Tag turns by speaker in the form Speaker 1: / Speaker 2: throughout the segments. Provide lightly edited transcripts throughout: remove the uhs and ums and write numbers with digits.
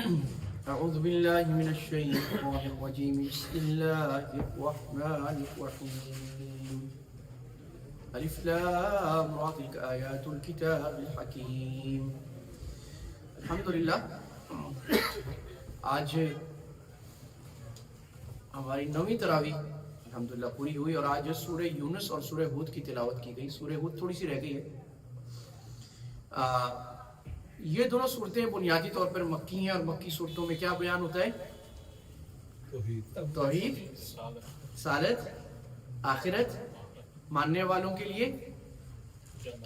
Speaker 1: أعوذ بالله من الشيطان الرجيم بسم الله الرحمن الرحيم ألف لام را تلك آيات الكتاب الحكيم الحمدللہ آج ہماری 9ویں تراویح الحمدللہ پوری ہوئی اور آج سورہ یونس اور سورہ ہود کی تلاوت کی گئی. سورہ ہود تھوڑی سی رہ گئی ہے. یہ دونوں صورتیں بنیادی طور پر مکی ہیں اور مکی صورتوں میں کیا بیان ہوتا ہے؟ توحید، رسالت، آخرت، ماننے والوں کے لیے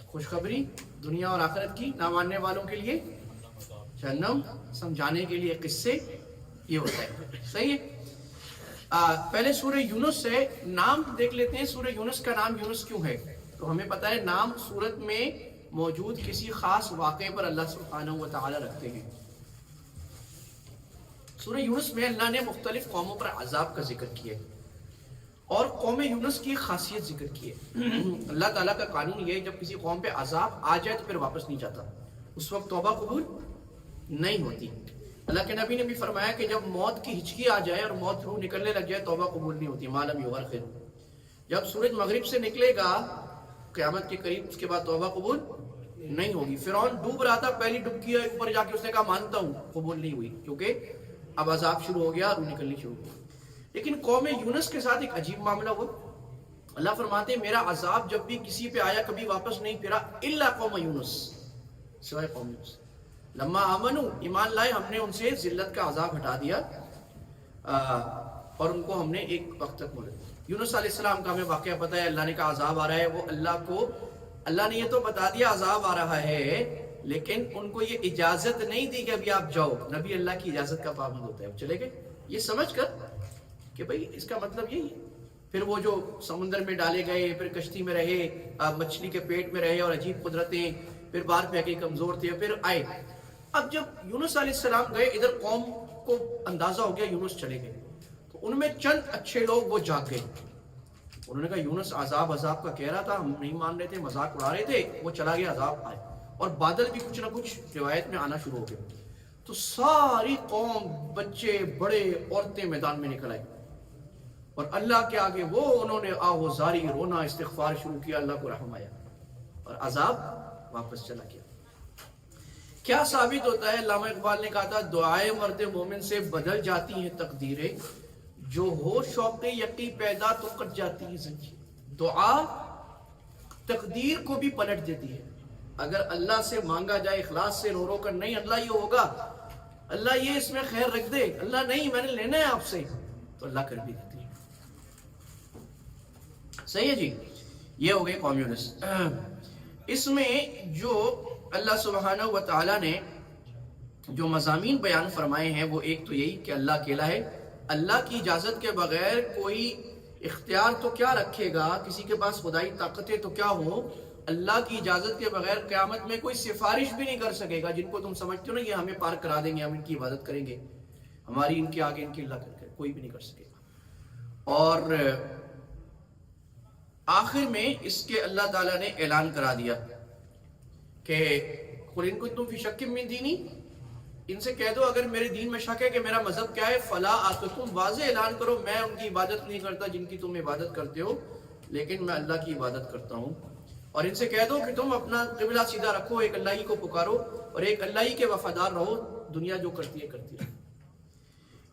Speaker 1: خوشخبری دنیا اور آخرت کی، نہ ماننے والوں کے لیے جہنم، سمجھانے کے لیے قصے. یہ ہوتا ہے. صحیح ہے. پہلے سورہ یونس سے نام دیکھ لیتے ہیں. سورہ یونس کا نام یونس کیوں ہے؟ تو ہمیں پتہ ہے نام سورت میں موجود کسی خاص واقعے پر اللہ سبحانہ و تعالی رکھتے ہیں. سورہ یونس میں اللہ نے مختلف قوموں پر عذاب کا ذکر کیا اور قوم یونس کی خاصیت ذکر کی ہے. اللہ تعالیٰ کا قانون یہ ہے جب کسی قوم پہ عذاب آ جائے تو پھر واپس نہیں جاتا. اس وقت توبہ قبول نہیں ہوتی. اللہ کے نبی نے بھی فرمایا کہ جب موت کی ہچکی آ جائے اور موت روح نکلنے لگ جائے توبہ قبول نہیں ہوتی. معلوم یغرقر، جب سورج مغرب سے نکلے گا قیامت کے قریب، اس کے بعد توبہ قبول نہیں ہوگی. فرعون ڈوب رہا تھا، پہلی ڈبکی اوپر جا کے اس نے کہا مانتا ہوں، قبول نہیں ہوئی کیونکہ اب عذاب شروع ہو گیا، روح نکلنی شروع ہو گئی. لیکن قوم یونس کے ساتھ ایک عجیب معاملہ ہوا. اللہ فرماتے ہیں میرا عذاب جب بھی کسی پہ آیا کبھی واپس نہیں پھرا الا قوم یونس، سوائے قوم یونس. لما آمنو، ایمان لائے، ہم نے ان سے ذلت کا عذاب ہٹا دیا اور ان کو ہم نے ایک وقت تک مہلت دی. یونس علیہ السلام کا ہمیں واقعہ پتہ ہے. اللہ نے کہا عذاب آ رہا ہے. وہ اللہ نے یہ تو بتا دیا عذاب آ رہا ہے، لیکن ان کو یہ اجازت نہیں دی کہ ابھی آپ جاؤ. نبی اللہ کی اجازت کا پابند ہوتا ہے. وہ چلے گئے یہ سمجھ کر کہ بھئی اس کا مطلب یہی ہے. پھر وہ جو سمندر میں ڈالے گئے، پھر کشتی میں رہے، مچھلی کے پیٹ میں رہے اور عجیب قدرتیں، پھر باہر پھینکے کمزور تھے، پھر آئے. اب جب یونس علیہ السلام گئے ادھر قوم کو اندازہ ہو گیا یونس چلے گئے، تو ان میں چند اچھے لوگ وہ جاگ گئے. انہوں نے کہا یونس عذاب کا کہہ رہا تھا، ہم نہیں مان رہے تھے، مذاق اڑا رہے تھے، وہ چلا گیا، عذاب آئے. اور بادل بھی کچھ نہ کچھ روایت میں آنا شروع ہو گئے. تو ساری قوم، بچے، بڑے، عورتیں میدان میں نکل آئی اور اللہ کے آگے وہ انہوں نے آہوزاری، رونا، استغفار شروع کیا. اللہ کو رحم آیا اور عذاب واپس چلا گیا. کیا ثابت ہوتا ہے؟ علامہ اقبال نے کہا تھا دعائے مرد مومن سے بدل جاتی ہیں تقدیریں، جو ہو شوق یقین پیدا تو کٹ جاتی ہے زنجیر. دعا تقدیر کو بھی پلٹ دیتی ہے. اگر اللہ سے مانگا جائے اخلاص سے، رو رو کر، نہیں اللہ یہ ہوگا، اللہ یہ اس میں خیر رکھ دے، اللہ نہیں میں نے لینا ہے آپ سے، تو اللہ کر بھی دیتی ہے. صحیح ہے جی. یہ ہو گئی قوم یونس. اس میں جو اللہ سبحانہ و تعالی نے جو مضامین بیان فرمائے ہیں وہ ایک تو یہی کہ اللہ اکیلا ہے. اللہ کی اجازت کے بغیر کوئی اختیار تو کیا رکھے گا، کسی کے پاس خدائی طاقتیں تو کیا ہو، اللہ کی اجازت کے بغیر قیامت میں کوئی سفارش بھی نہیں کر سکے گا. جن کو تم سمجھتے ہو نا یہ ہمیں پار کرا دیں گے، ہم ان کی عبادت کریں گے، ہماری ان کے آگے ان کی اللہ کر، کوئی بھی نہیں کر سکے گا. اور آخر میں اس کے اللہ تعالیٰ نے اعلان کرا دیا کہ قُلْ إِن كُنتُمْ فِي شَكٍّ مِّن دِینِی، ان سے کہہ دو اگر میرے دین میں شک ہے کہ میرا مذہب کیا ہے، فَلَا أَعْتَزِلُ، واضح اعلان کرو میں ان کی عبادت نہیں کرتا جن کی تم عبادت کرتے ہو، لیکن میں اللہ کی عبادت کرتا ہوں. اور ان سے کہہ دو کہ تم اپنا قبلہ سیدھا رکھو، ایک اللہ ہی کو پکارو اور ایک اللہ ہی کے وفادار رہو، دنیا جو کرتی ہے کرتی رہے.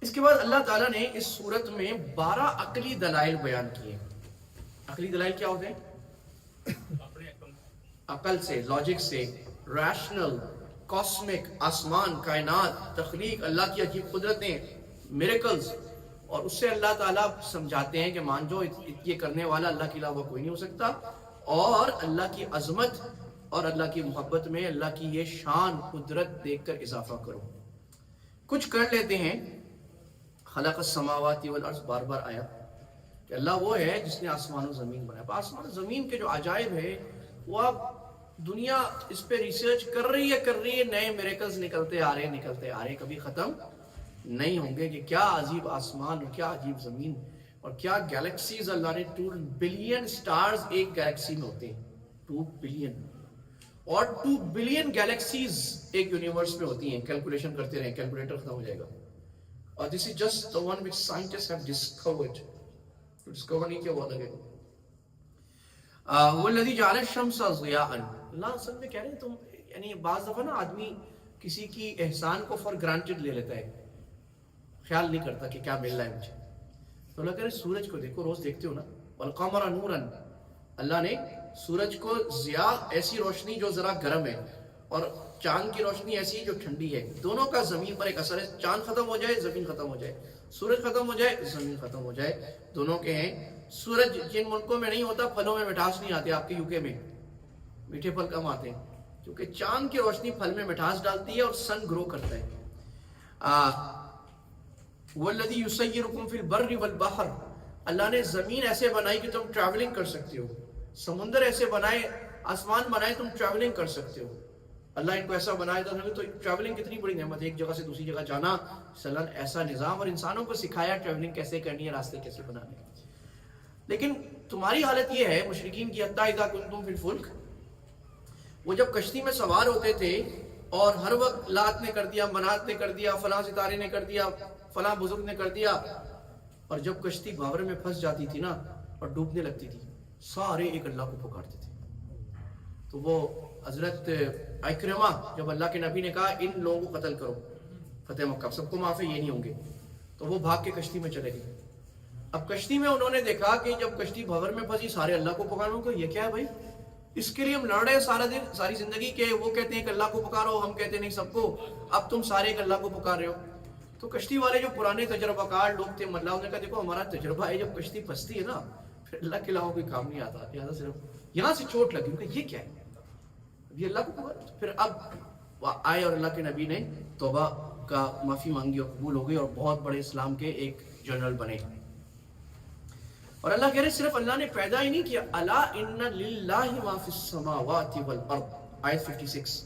Speaker 1: اس کے بعد اللہ تعالیٰ نے اس صورت میں 12 عقلی دلائل بیان کیے. عقلی دلائل کیا ہوتے ہیں؟ عقل سے، لاجک سے، ریشنل، کاسمک، آسمان، کائنات، تخلیق، اللہ کی عجیب قدرتیں، میریکلز. اور اس سے اللہ تعالیٰ سمجھاتے ہیں کہ مان جو یہ کرنے والا اللہ کے علاوہ کوئی نہیں ہو سکتا، اور اللہ کی عظمت اور اللہ کی محبت میں اللہ کی یہ شان قدرت دیکھ کر اضافہ کرو. کچھ کر لیتے ہیں. خلق السماوات والارض بار بار آیا کہ اللہ وہ ہے جس نے آسمان و زمین بنایا. آسمان و زمین کے جو عجائب ہے وہ اب دنیا اس پہ ریسرچ کر رہی ہے، نئے میریکلز نکلتے آ رہے، کبھی ختم نہیں ہوں گے کہ کیا عجیب آسمان اور کیا عجیب زمین اور کیا گیلیکسیز. اللہ نے 2 بلین سٹارز ایک گیلیکسی میں ہوتے ہیں، 2 بلین. اور 2 بلین گیلیکسیز ایک یونیورس میں ہوتی ہیں. کیلکولیشن کرتے رہیں, کیلکولیٹر ختم ہو جائے گا. اور this is just the one which scientists have discovered. تو ڈسکور نہیں کیا, وہ الگ ہے. والذی جعل الشمس ضیاء. اللہ اصل میں کہہ رہے ہیں تم, یعنی بعض دفعہ نا آدمی کسی کی احسان کو فار گرانٹیڈ لے لیتا ہے, خیال نہیں کرتا کہ کیا مل رہا ہے مجھے. تو اللہ کہہ رہے سورج کو دیکھو, روز دیکھتے ہو نا, والقمر نورا, اللہ نے سورج کو ضیاء, ایسی روشنی جو ذرا گرم ہے, اور چاند کی روشنی ایسی جو ٹھنڈی ہے. دونوں کا زمین پر ایک اثر ہے. چاند ختم ہو جائے زمین ختم ہو جائے, سورج ختم ہو جائے زمین ختم ہو جائے, دونوں کے ہیں. سورج جن ملکوں میں نہیں ہوتا, پھلوں میں مٹھاس نہیں آتی. آپ کے UK میں میٹھے پھل کم آتے ہیں کیونکہ چاند کی روشنی پھل میں مٹھاس ڈالتی ہے اور سن گرو کرتا ہے. والذی یسیرکم فی البر والبحر, اللہ نے زمین ایسے بنائی کہ تم ٹریولنگ کر سکتے ہو, سمندر ایسے بنائے, آسمان بنائے تم ٹریولنگ کر سکتے ہو. اللہ ان کو ایسا بنایا تھا. تو ٹریولنگ کتنی بڑی نعمت ہے, ایک جگہ سے دوسری جگہ جانا. اللہ نے ایسا نظام اور انسانوں کو سکھایا ٹریولنگ کیسے کرنی ہے, راستے کیسے بنانے. لیکن تمہاری حالت یہ ہے مشرکین کی, حتی اذا کنتم فی الفلک, وہ جب کشتی میں سوار ہوتے تھے اور ہر وقت لات نے کر دیا, منات نے کر دیا, فلاں ستارے نے کر دیا, فلاں بزرگ نے کر دیا, اور جب کشتی بھاور میں پھنس جاتی تھی نا اور ڈوبنے لگتی تھی, سارے ایک اللہ کو پکارتے تھے. تو وہ حضرت اکرمہ, جب اللہ کے نبی نے کہا ان لوگوں کو قتل کرو, فتح مکہ سب کو معاف ہے, یہ نہیں ہوں گے, تو وہ بھاگ کے کشتی میں چلے گئے. اب کشتی میں انہوں نے دیکھا کہ جب کشتی بھاور میں پھنسی, سارے اللہ کو پکاروں کو, یہ کیا ہے بھائی, اس کے لیے ہم لڑ رہے ہیں سارا دن, ساری زندگی کے. وہ کہتے ہیں کہ اللہ کو پکارو, ہم کہتے ہیں نہیں سب کو, اب تم سارے ایک اللہ کو پکار رہے ہو. تو کشتی والے جو پرانے تجربہ کار لوگ تھے, مطلب انہوں نے کہا دیکھو ہمارا تجربہ ہے, جب کشتی پھنستی ہے نا پھر اللہ کے علاوہ کوئی کام نہیں آتا, لہٰذا صرف یہاں سے چوٹ لگی, کہ یہ کیا ہے, یہ اللہ کو پکارو. پھر اب آئے اور اللہ کے نبی نے توبہ کا معافی مانگی اور قبول ہو گئی, اور بہت بڑے اسلام کے ایک جنرل بنے. اور اللہ کہہ رہے صرف اللہ نے پیدا ہی نہیں کیا, الا ان للہ ما فی السماوات والارض, آیت 56.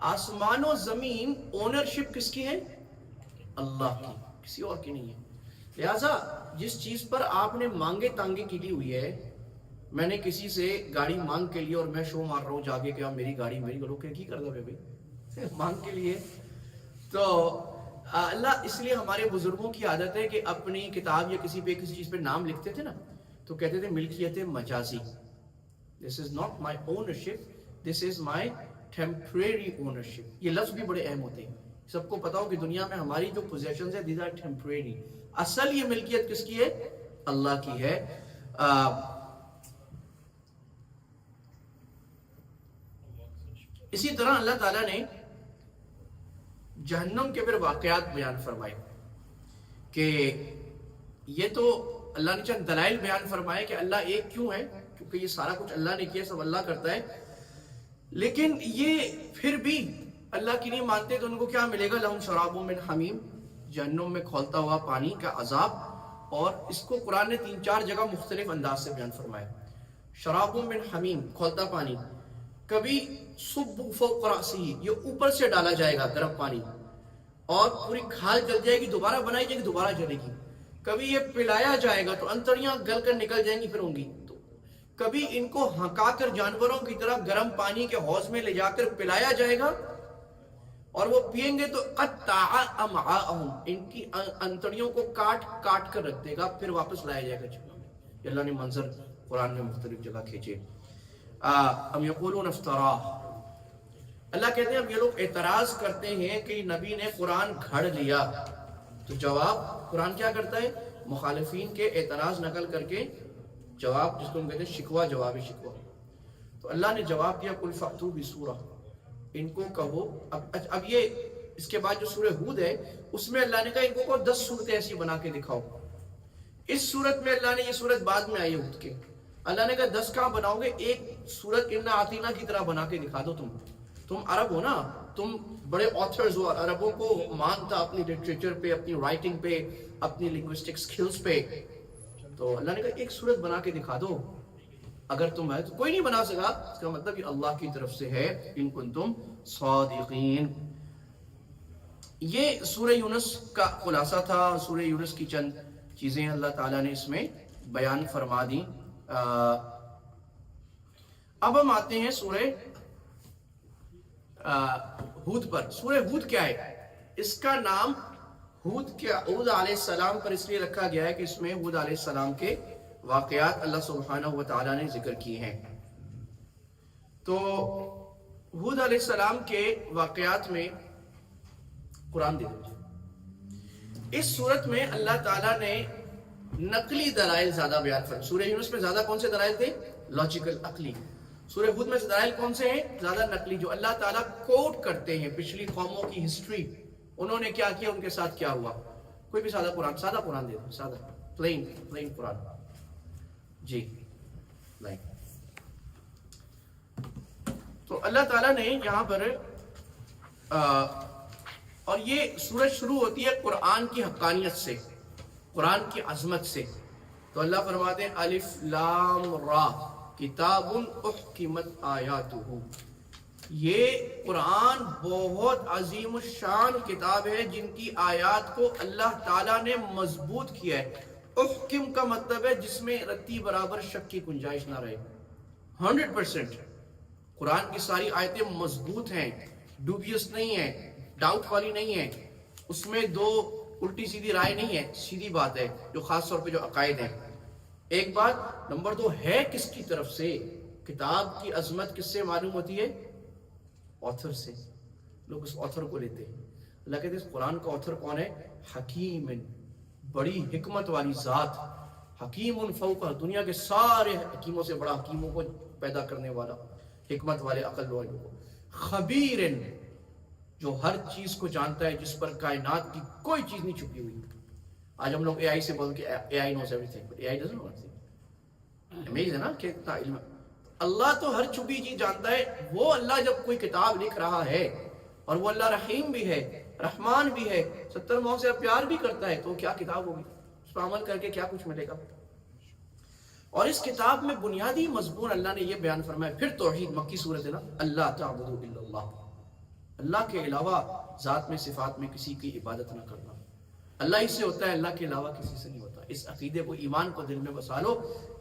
Speaker 1: آسمان و زمین اونرشپ کس کی ہے, اللہ کی, کسی اور کی نہیں ہے. لہٰذا جس چیز پر آپ نے مانگے تانگے کی لی ہوئی ہے, میں نے کسی سے گاڑی مانگ کے لیے اور میں شو مار رہا ہوں جا کے کہ میری گاڑی میری کرو, کی کرتا ہے بھائی مانگ کے لیے. تو اللہ, اس لیے ہمارے بزرگوں کی عادت ہے کہ اپنی کتاب یا کسی چیز پہ نام لکھتے تھے نا تو کہتے تھے ملکیت مجازی, this is not my ownership, this is my temporary ownership. یہ لفظ بھی بڑے اہم ہوتے ہیں. سب کو پتا ہو کہ دنیا میں ہماری جو پوزیشنز ہیں دیز آر ٹیمپریری, اصل یہ ملکیت کس کی ہے, اللہ کی ہے. اسی طرح اللہ تعالیٰ نے جہنم کے پھر واقعات بیان فرمائے کہ یہ تو اللہ نے چند دلائل بیان فرمائے کہ اللہ ایک کیوں ہے, کیونکہ یہ سارا کچھ اللہ نے کیا, سب اللہ کرتا ہے. لیکن یہ پھر بھی اللہ کی نہیں مانتے تو ان کو کیا ملے گا, لہم شراب من حمیم, جہنم میں کھولتا ہوا پانی کا عذاب. اور اس کو قرآن نے 3-4 جگہ مختلف انداز سے بیان فرمایا. شراب من حمیم, کھولتا پانی, کبھی صب فوق رأسی, یہ اوپر سے ڈالا جائے گا گرم پانی اور پوری کھال جل جائے گی, دوبارہ بنائی جائے گی, دوبارہ جلے گی. کبھی یہ پلایا جائے گا تو انتڑیاں گل کر نکل جائیں گی, پھر ہوں گی. تو کبھی ان کو ہکا کر جانوروں کی طرح گرم پانی کے حوض میں لے جا کر پلایا جائے گا, اور وہ پئیں گے تو قطع امعاءہم, ان کی انتڑیوں کو کاٹ کاٹ کر رکھ دے گا, پھر واپس لایا جائے گا جہنم میں. یہ اللہ نے منظر قرآن میں مختلف جگہ کھینچے. ام یقولون افتراہ, اللہ کہتے ہیں اب یہ لوگ اعتراض کرتے ہیں کہ نبی نے قرآن گھڑ لیا. تو جواب قرآن کیا کرتا ہے, مخالفین کے اعتراض نقل کر کے جواب, جس کو ہم کہتے ہیں شکوہ, جواب شکوہ. تو اللہ نے جواب دیا قل فأتوا بسورہ, ان کو کہو. اب یہ اس کے بعد جو سورہ ہود ہے اس میں اللہ نے کہا ان کو کہو 10 صورتیں ایسی بنا کے دکھاؤ. اس صورت میں اللہ نے, یہ صورت بعد میں آئی ہے ہود کے, اللہ نے کہا 10 کہاں بناؤ گے, ایک صورت انا آتینا کی طرح بنا کے دکھا دو. تم عرب ہو نا, تم بڑے آتھرز ہو, عربوں کو مان تھا اپنی لٹریچر پہ, اپنی رائٹنگ پہ, اپنی لنگوسٹک سکلز پہ. تو اللہ نے کہا ایک صورت بنا کے دکھا دو, اگر تم ہے تو کوئی نہیں بنا سکا. اس کا مطلب یہ اللہ کی طرف سے ہے, ان کنتم صادقین. یہ سورہ یونس کا خلاصہ تھا. سورہ یونس کی چند چیزیں اللہ تعالیٰ نے اس میں بیان فرما دی. اب ہم آتے ہیں سورہ ہود پر. سورہ ہود کیا ہے؟ اس کا نام ہود علیہ السلام پر اس لیے رکھا گیا ہے کہ اس میں ہود علیہ السلام کے واقعات اللہ سبحانہ و تعالیٰ نے ذکر کی ہیں. تو ہود علیہ السلام کے واقعات میں قرآن دیکھو. اس صورت میں اللہ تعالیٰ نے نقلی دلائل زیادہ بیان فرمائے. سورہ یونس میں زیادہ کون سے دلائل تھے؟ لاجیکل، عقلی. سورہ ہود میں دلائل کون سے ہیں؟ زیادہ نقلی، جو اللہ تعالیٰ کوٹ کرتے ہیں پچھلی قوموں کی ہسٹری، انہوں نے کیا کیا، ان کے ساتھ کیا ہوا. کوئی بھی سادہ قرآن دے دیں، سادہ پلین قرآن. جی لائن. تو اللہ تعالیٰ نے یہاں پر اور یہ سورج شروع ہوتی ہے قرآن کی حقانیت سے، قرآن کی عظمت سے. تو اللہ فرماتے ہیں الف لام را کتاب احکمت آیاتہ. یہ قرآن بہت عظیم الشان کتاب ہے جن کی آیات کو اللہ تعالیٰ نے مضبوط کیا ہے. احکم کا مطلب ہے جس میں رتی برابر شک کی گنجائش نہ رہے. 100% قرآن کی ساری آیتیں مضبوط ہیں، ڈوبیس نہیں ہیں، ڈاؤٹ والی نہیں ہیں، اس میں دو الٹی سیدھی رائے نہیں ہے، سیدھی بات ہے، جو خاص طور پہ جو عقائد ہیں. ایک بات. نمبر 2 ہے کس کی طرف سے؟ کتاب کی عظمت کس سے معلوم ہوتی ہے؟ آتھر سے. لوگ اس آتھر کو لیتے ہیں. اللہ کہتے ہیں اس قرآن کا آتھر کون ہے؟ حکیم، بڑی حکمت والی ذات. حکیم فوق، دنیا کے سارے حکیموں سے بڑا، حکیموں کو پیدا کرنے والا، حکمت والے، عقل والے کو. خبیر، جو ہر چیز کو جانتا ہے، جس پر کائنات کی کوئی چیز نہیں چھپی ہوئی. آج ہم لوگ اے آئی سے بولتے کہ A I knows everything, A I doesn't know everything. Amaze ہے نا کہ اتنا علم. اللہ تو ہر چھپی چیز جانتا ہے. وہ اللہ جب کوئی کتاب لکھ رہا ہے، اور وہ اللہ رحیم بھی ہے، رحمان بھی ہے، 70 ماؤں سے پیار بھی کرتا ہے، تو کیا کتاب ہوگی؟ اس پر عمل کر کے کیا کچھ ملے گا. اور اس کتاب میں بنیادی مضمون اللہ نے یہ بیان فرمایا. پھر توحید، مکی صورت ہے نا، اللہ تعبدوا الا اللہ، اللہ کے علاوہ ذات میں صفات میں کسی کی عبادت نہ کرنا. اللہ ہی سے ہوتا ہے، اللہ کے علاوہ کسی سے نہیں ہوتا. اس عقیدے کو، ایمان کو دل میں بسا لو.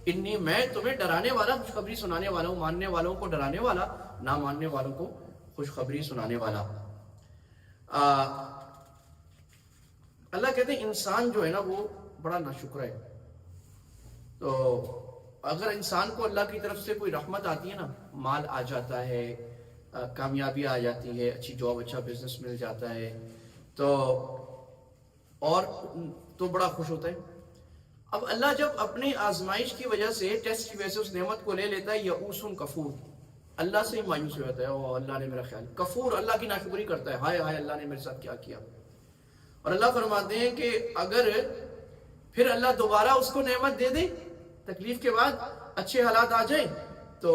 Speaker 1: انی، میں تمہیں ڈرانے والا، خوشخبری سنانے والا ہوں. ماننے والوں کو ڈرانے والا، نہ ماننے والوں کو خوشخبری سنانے والا. اللہ کہتے ہیں انسان جو ہے نا وہ بڑا ناشکر ہے. تو اگر انسان کو اللہ کی طرف سے کوئی رحمت آتی ہے نا، مال آ جاتا ہے، کامیابی آ جاتی ہے، اچھی جاب، اچھا بزنس مل جاتا ہے، تو بڑا خوش ہوتا ہے. اب اللہ جب اپنی آزمائش کی وجہ سے، ٹیسٹ کی وجہ سے اس نعمت کو لے لیتا ہے، یئوس کفور، اللہ سے ہی مایوس ہو جاتا ہے. او اللہ نے میرا خیال. کفور، اللہ کی ناشکری کرتا ہے، ہائے ہائے اللہ نے میرے ساتھ کیا کیا. اور اللہ فرماتے ہیں کہ اگر پھر اللہ دوبارہ اس کو نعمت دے دے، تکلیف کے بعد اچھے حالات آ جائیں، تو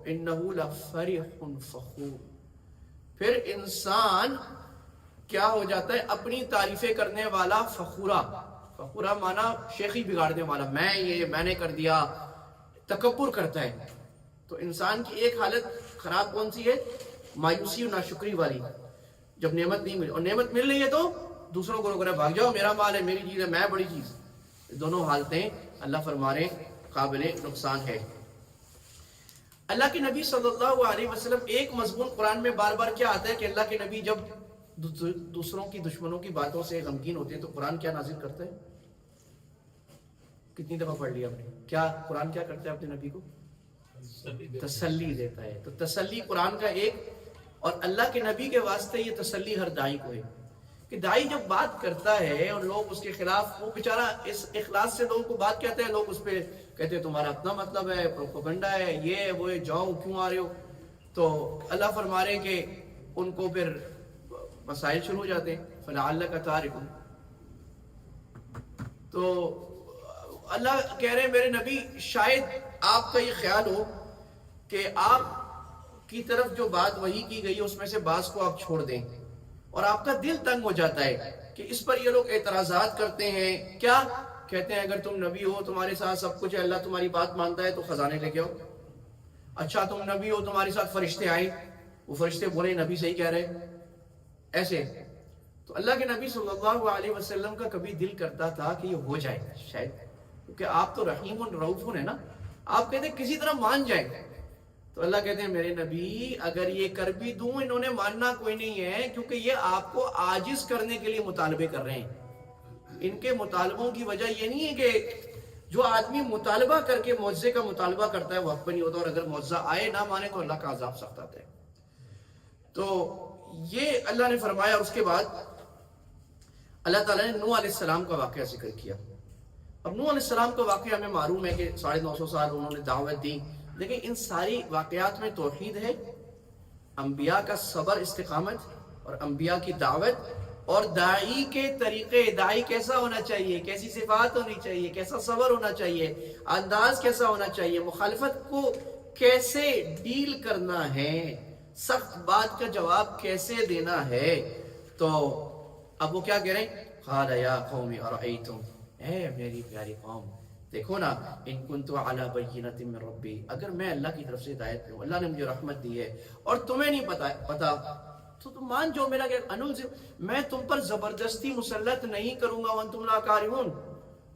Speaker 1: انہو لفرح فخور، پھر انسان کیا ہو جاتا ہے؟ اپنی تعریفیں کرنے والا، فخورا. فخورا مانا شیخی بگاڑنے والا، میں نے کر دیا، تکبر کرتا ہے. تو انسان کی ایک حالت خراب کون سی ہے؟ مایوسی اور ناشکری والی، جب نعمت نہیں ملی. اور نعمت مل رہی ہے تو دوسروں کو روک رہا ہے، بھاگ جاؤ، میرا مال ہے، میری چیز ہے، میں بڑی چیز. دونوں حالتیں اللہ فرما رہے قابل نقصان ہے. اللہ کے نبی صلی اللہ علیہ وسلم، ایک مضمون قرآن میں بار بار کیا آتا ہے کہ اللہ کے نبی جب دوسروں کی، دشمنوں کی باتوں سے غمگین ہوتے ہیں تو قرآن کیا نازل کرتا ہے؟ کتنی دفعہ پڑھ لیا آپ نے؟ کیا قرآن کیا کرتا ہے اپنے نبی کو؟ تسلی دیتا ہے. تو تسلی قرآن کا ایک، اور اللہ کے نبی کے واسطے یہ تسلی ہر دائی کو ہے کہ دائی جب بات کرتا ہے اور لوگ اس کے خلاف، وہ بیچارہ اس اخلاص سے لوگوں کو بات کہتے ہیں، لوگ اس پہ کہتے ہیں تمہارا اپنا مطلب ہے، پروپیگنڈا ہے، یہ وہ، جاؤ کیوں آ رہے ہو. تو اللہ فرما رہے کہ ان کو پھر مسائل شروع ہو جاتے ہیں. فَلَعَلَّكَ تَارِكٌ، تو اللہ کہہ رہے ہیں میرے نبی، شاید آپ کا یہ خیال ہو کہ آپ کی طرف جو بات وحی کی گئی ہے اس میں سے بعض کو آپ چھوڑ دیں، اور آپ کا دل تنگ ہو جاتا ہے کہ اس پر یہ لوگ اعتراضات کرتے ہیں. کیا کہتے ہیں؟ اگر تم نبی ہو، تمہارے ساتھ سب کچھ ہے، اللہ تمہاری بات مانتا ہے، تو خزانے لے کے آؤ. اچھا تم نبی ہو، تمہارے ساتھ فرشتے آئے، وہ فرشتے بولے نبی صحیح کہہ رہے، ایسے. تو اللہ کے نبی صلی اللہ علیہ وسلم کا کبھی دل کرتا تھا کہ یہ ہو جائے شاید، کیونکہ آپ تو رحیم و رؤوف ہیں نا. آپ کہتے ہیں کسی طرح مان جائیں. تو اللہ کہتے ہیں میرے نبی اگر یہ کر بھی دوں انہوں نے ماننا کوئی نہیں ہے، کیونکہ یہ آپ کو عاجز کرنے کے لیے مطالبے کر رہے ہیں۔ ان کے مطالبوں کی وجہ یہ نہیں ہے کہ جو آدمی مطالبہ کر کے معجزے کا مطالبہ کرتا ہے وہ حق پہ نہیں ہوتا، اور اگر معجزہ آئے نہ مانے تو اللہ کا عذاب سخت آتا ہے۔ تو یہ اللہ نے فرمایا۔ اس کے بعد اللہ تعالیٰ نے نوح علیہ السلام کا واقعہ ذکر کیا۔ اب نوح علیہ السلام کا واقعہ ہمیں معلوم ہے کہ 950 سال انہوں نے دعوت دی، لیکن ان ساری واقعات میں توحید ہے، انبیاء کا صبر استقامت اور انبیاء کی دعوت، اور داعی کے طریقے، داعی کیسا ہونا چاہیے، کیسی صفات ہونی چاہیے، کیسا صبر ہونا چاہیے، انداز کیسا ہونا چاہیے، مخالفت کو کیسے ڈیل کرنا ہے، سخت بات کا جواب کیسے دینا ہے۔ تو اب وہ کیا کہہ رہے ہیں؟ قال یا قوم ارأیتم، اے میری پیاری قوم دیکھو نا، ان کنت علی بینۃ من ربی، اگر میں اللہ کی طرف سے ہدایت پہ ہوں، اللہ نے مجھے رحمت دی ہے اور تمہیں نہیں پتا تو تم مان جاؤ میرا کہ میں تم پر زبردستی مسلط نہیں کروں گا، وانتم لا کارہون۔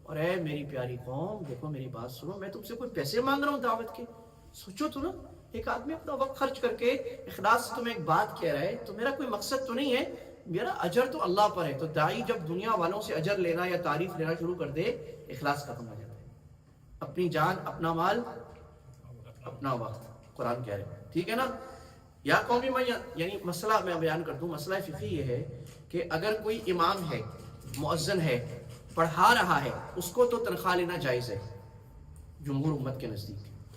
Speaker 1: اور اے میری پیاری قوم دیکھو میری بات سنو، میں تم سے کوئی پیسے مانگ رہا ہوں دعوت کے؟ سوچو تو نا، ایک آدمی اپنا وقت خرچ کر کے اخلاص سے تمہیں ایک بات کہہ رہا ہے، تو میرا کوئی مقصد تو نہیں ہے، میرا اجر تو اللہ پر ہے۔ تو داعی جب دنیا والوں سے اجر لینا یا تعریف لینا شروع کر دے، اخلاص ختم ہو جاتا ہے۔ اپنی جان، اپنا مال، اپنا وقت، قرآن کہہ رہے ہیں، ٹھیک ہے نا؟ یا قومی میں، یعنی مسئلہ میں بیان کر دوں، مسئلہ فقہی یہ ہے کہ اگر کوئی امام ہے، مؤذن ہے، پڑھا رہا ہے، اس کو تو تنخواہ لینا جائز ہے جمہور امت کے نزدیک،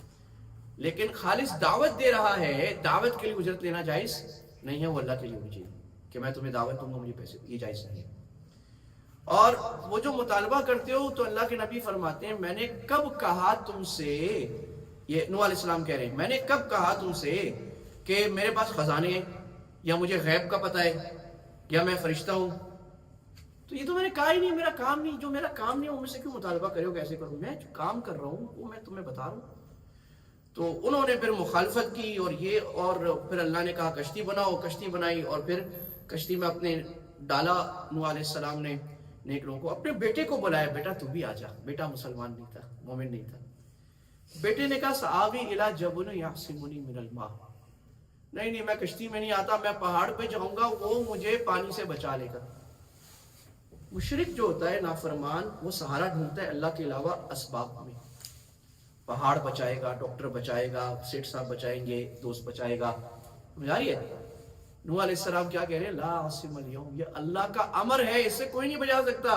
Speaker 1: لیکن خالص دعوت دے رہا ہے، دعوت کے لیے اجرت لینا جائز نہیں ہے، وہ اللہ کے لیے ہونی چاہیے کہ میں تمہیں دعوت دوں گا مجھے پیسے، یہ جائز نہیں ہے۔ اور وہ جو مطالبہ کرتے ہو تو اللہ کے نبی فرماتے ہیں میں نے کب کہا تم سے، یہ نوح علیہ السلام کہہ رہے ہیں، میں نے کب کہا تم سے کہ میرے پاس خزانے ہیں، یا مجھے غیب کا پتہ ہے، یا میں فرشتہ ہوں؟ تو یہ تو میں نے کہا ہی نہیں، میرا کام نہیں، جو میرا کام نہیں ہے وہ مجھ سے کیوں مطالبہ کرے ہو، کیسے کروں؟ میں جو کام کر رہا ہوں وہ میں تمہیں بتا رہا ہوں۔ تو انہوں نے پھر مخالفت کی، اور پھر اللہ نے کہا کشتی بناؤ، کشتی بنائی، اور پھر کشتی میں اپنے ڈالا نوح علیہ السلام نے نیک لوگوں کو، اپنے بیٹے کو بلایا، بیٹا تو بھی آ جا۔ بیٹا مسلمان نہیں تھا، مومن نہیں تھا۔ بیٹے نے کہا سآوی الی جبل یعصمنی من الماء، نہیں میں کشتی میں نہیں آتا، میں پہاڑ پہ جاؤں گا، وہ مجھے پانی سے بچا لے گا۔ مشرک جو ہوتا ہے نافرمان، وہ سہارا ڈھونڈتا ہے اللہ کے علاوہ اسباب میں، پہاڑ بچائے گا، ڈاکٹر بچائے گا، سیٹ صاحب بچائیں گے، دوست بچائے گا۔ سمجھ آ رہی ہے؟ نوح علیہ السلام کیا کہہ رہے ہیں؟ لا عاصم اليوم، یہ اللہ کا امر ہے، اس سے کوئی نہیں بچا سکتا،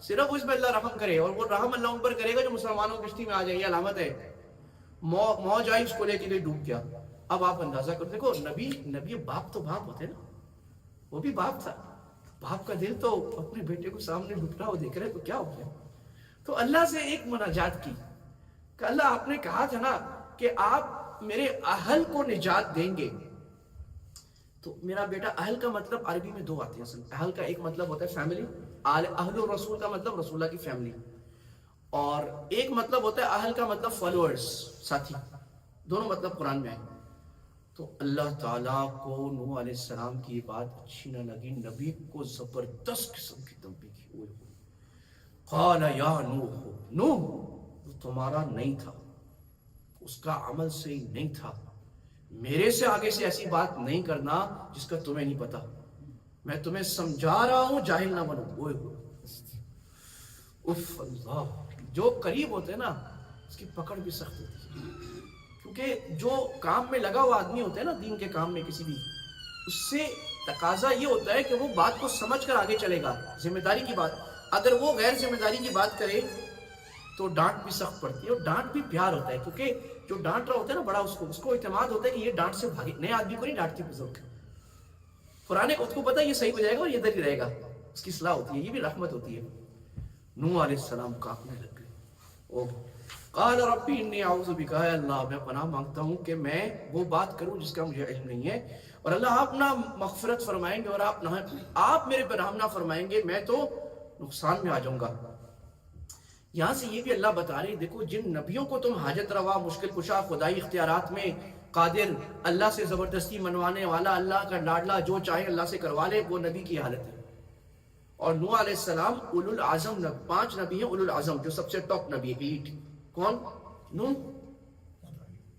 Speaker 1: صرف اس پہ اللہ رحم کرے، اور وہ رحم اللہ ان پر کرے گا جو مسلمانوں کی کشتی میں آ جائے، یہ علامت ہے۔ موج آئی، اس کو لے کے لیے ڈوب گیا۔ اب آپ اندازہ کرو، دیکھو نبی باپ تو باپ ہوتے نا، وہ بھی باپ تھا، باپ کا دل تو اپنے بیٹے کو سامنے ڈوبتا وہ دیکھ رہے تو کیا ہو گیا؟ تو اللہ سے ایک مناجات کی کہ اللہ آپ نے کہا تھا نا کہ آپ میرے اہل کو نجات دیں گے، تو میرا بیٹا، اہل کا مطلب عربی میں دو آتے ہیں اصل۔ اہل کا ایک مطلب ہوتا ہے فیملی، اہل الرسول کا مطلب رسول اللہ کی فیملی، اور ایک مطلب ہوتا ہے اہل کا مطلب فالوورز، ساتھی، دونوں مطلب قرآن میں ہے۔ تو اللہ تعالیٰ کو نوح علیہ السلام کی بات اچھی نہ لگی، نبی کو زبردست قسم کی تنبیہ کی۔ قال یا نوح، وہ تمہارا نہیں تھا، اس کا عمل صحیح نہیں تھا، میرے سے آگے سے ایسی بات نہیں کرنا جس کا تمہیں نہیں پتا، میں تمہیں سمجھا رہا ہوں، جاہل نہ بنو۔ اف اللہ، جو قریب ہوتے ہیں نا اس کی پکڑ بھی سخت ہوتی ہے، کیونکہ جو کام میں لگا ہوا آدمی ہوتا ہے نا، دین کے کام میں کسی بھی، اس سے تقاضا یہ ہوتا ہے کہ وہ بات کو سمجھ کر آگے چلے گا، ذمہ داری کی بات۔ اگر وہ غیر ذمہ داری کی بات کرے تو ڈانٹ بھی سخت پڑتی ہے، اور ڈانٹ بھی پیار ہوتا ہے، کیونکہ جو ڈانٹ رہا ہوتا ہے نا بڑا، اس کو اعتماد ہوتا ہے کہ یہ ڈانٹ سے بھاگے، نئے آدمی کو نہیں ڈانٹتی بزرگ، پرانے کو اس کو پتا ہے یہ صحیح ہو جائے گا اور یہ ادھر ہی رہے گا، اس کی اصلاح ہوتی ہے، یہ بھی رحمت ہوتی ہے۔ نوح علیہ السلام کانپنے لگ گئے۔ قال ربی انی اعوذ بک، اے اللہ میں پناہ مانگتا ہوں کہ میں وہ بات کروں جس کا مجھے علم نہیں ہے، اور اللہ آپ نہ مغفرت فرمائیں گے، اور آپ میرے پر رحم نہ فرمائیں گے، میں تو نقصان میں آ جاؤں گا۔ یہاں سے یہ بھی اللہ بتا رہے ہیں، دیکھو جن نبیوں کو تم حاجت روا، مشکل کشا، خدائی اختیارات میں قادر، اللہ سے زبردستی منوانے والا، اللہ کا لاڈلا، جو چاہے اللہ سے کروا لے، وہ نبی کی حالت ہے۔ اور نوح علیہ السلام اولو العظم، 5 نبی ہیں اولو العظم، جو سب سے ٹاپ نبی ہے، 8۔ کون؟ نوح،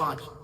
Speaker 1: 5.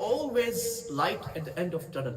Speaker 1: always light at the end of tunnel.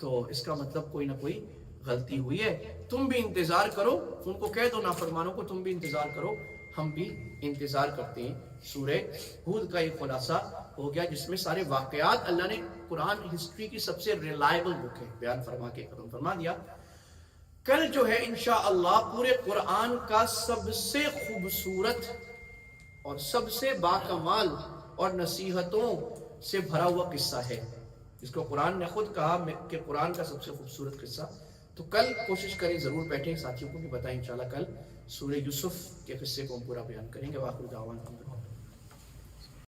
Speaker 1: تو اس کا مطلب کوئی نہ کوئی غلطی ہوئی ہے. تم بھی انتظار کرو, ان کو کہہ دو نافرمانوں کو تم بھی انتظار کرو, ہم بھی انتظار کرتے ہیں. سورہ ہود کا ایک خلاصہ ہو گیا جس میں سارے واقعات اللہ نے, قرآن ہسٹری کی سب سے ریلائبل بک ہے, بیان فرما کے ختم فرما دیا. کل جو ہے انشاءاللہ پورے قرآن کا سب سے خوبصورت اور سب سے باکمال اور نصیحتوں سے بھرا ہوا قصہ ہے, جس کو قرآن نے خود کہا کہ قرآن کا سب سے خوبصورت قصہ. تو کل کوشش کریں, ضرور بیٹھیں, ساتھیوں کو بھی بتائیں انشاءاللہ کل سورہ یوسف کے قصے کو ہم پورا بیان کریں گے. وآخر دعوانا